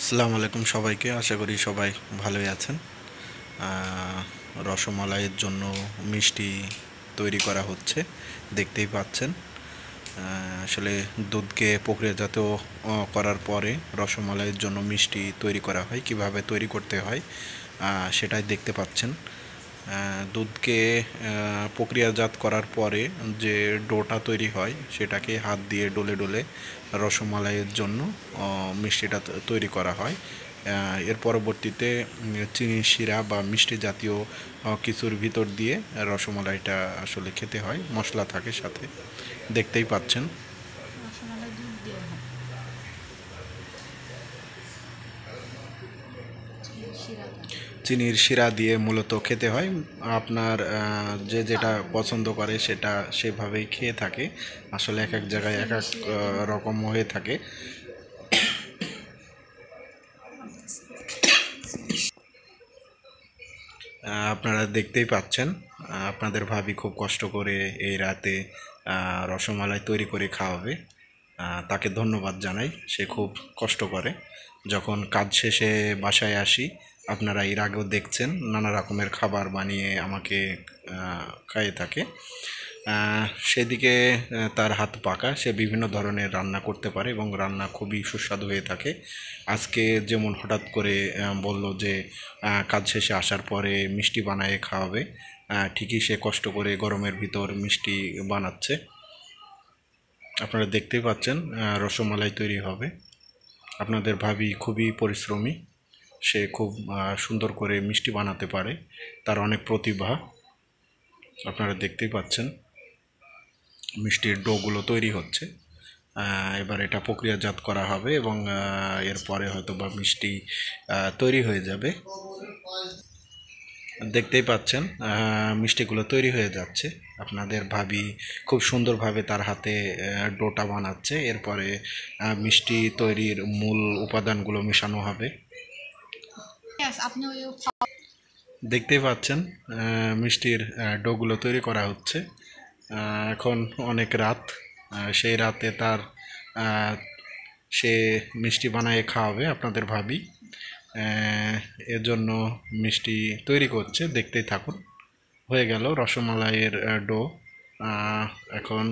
আসসালামু আলাইকুম সবাইকে। আশা করি সবাই ভালোই আছেন। রসমালাইয়ের জন্য মিষ্টি তৈরি করা হচ্ছে, দেখতেই পাচ্ছেন। আসলে দুধকে প্রক্রিয়াজাত করার পরে রসমালাইয়ের জন্য মিষ্টি তৈরি করা হয়, কিভাবে তৈরি করতে হয় সেটাই দেখতে পাচ্ছেন। দুধকে প্রক্রিয়াজাত করার পরে যে ডোটা তৈরি হয় সেটাকে হাত দিয়ে ডলে ডলে রসমালাইয়ের জন্য মিষ্টিটা তৈরি করা হয়। এর পরবর্তীতে চিনি শিরা বা মিষ্টি জাতীয় কিছুর ভিতর দিয়ে রসমালাইটা আসলে খেতে হয়, মশলা থাকে সাথে, দেখতেই পাচ্ছেন। চিনির শিরা দিয়ে মূলত খেতে হয়। আপনার যে যেটা পছন্দ করে সেটা সেভাবেই খেয়ে থাকে। আসলে এক এক জায়গায় এক এক রকম হয়ে থাকে। আপনারা দেখতেই পাচ্ছেন, আপনাদের ভাবি খুব কষ্ট করে এই রাতে রসমালাই তৈরি করে খাওয়াবে। তাকে ধন্যবাদ জানাই, সে খুব কষ্ট করে। যখন কাজ শেষে বাসায় আসি, আপনারা এর আগেও দেখছেন নানা রকমের খাবার বানিয়ে আমাকে খাইয়ে থাকে। সেদিকে তার হাত পাকা, সে বিভিন্ন ধরনের রান্না করতে পারে এবং রান্না খুবই সুস্বাদু হয়ে থাকে। আজকে যেমন হঠাৎ করে বলল যে কাজ শেষে আসার পরে মিষ্টি বানায়ে খাওয়াবে, ঠিকই সে কষ্ট করে গরমের ভিতর মিষ্টি বানাচ্ছে। আপনারা দেখতেই পাচ্ছেন রসমালাই তৈরি হবে। আপনাদের ভাবি খুবই পরিশ্রমী, সে খুব সুন্দর করে মিষ্টি বানাতে পারে, তার অনেক প্রতিভা। আপনারা দেখতেই পাচ্ছেন মিষ্টির ডোগুলো তৈরি হচ্ছে। এবার এটা প্রক্রিয়াজাত করা হবে এবং এরপরে হয়তো বা মিষ্টি তৈরি হয়ে যাবে। দেখতেই পাচ্ছেন মিষ্টিগুলো তৈরি হয়ে যাচ্ছে। আপনাদের ভাবি খুব সুন্দরভাবে তার হাতে ডোটা বানাচ্ছে। এরপরে মিষ্টি তৈরির মূল উপাদানগুলো মেশানো হবে। দেখতেই পাচ্ছেন মিষ্টির ডোগুলো তৈরি করা হচ্ছে। এখন অনেক রাত, সেই রাতে সে মিষ্টি বানায় খাওয়াবে আপনাদের ভাবি। এর জন্য মিষ্টি তৈরি করছে, দেখতেই থাকুন। হয়ে গেল রসমালাইয়ের ডো। এখন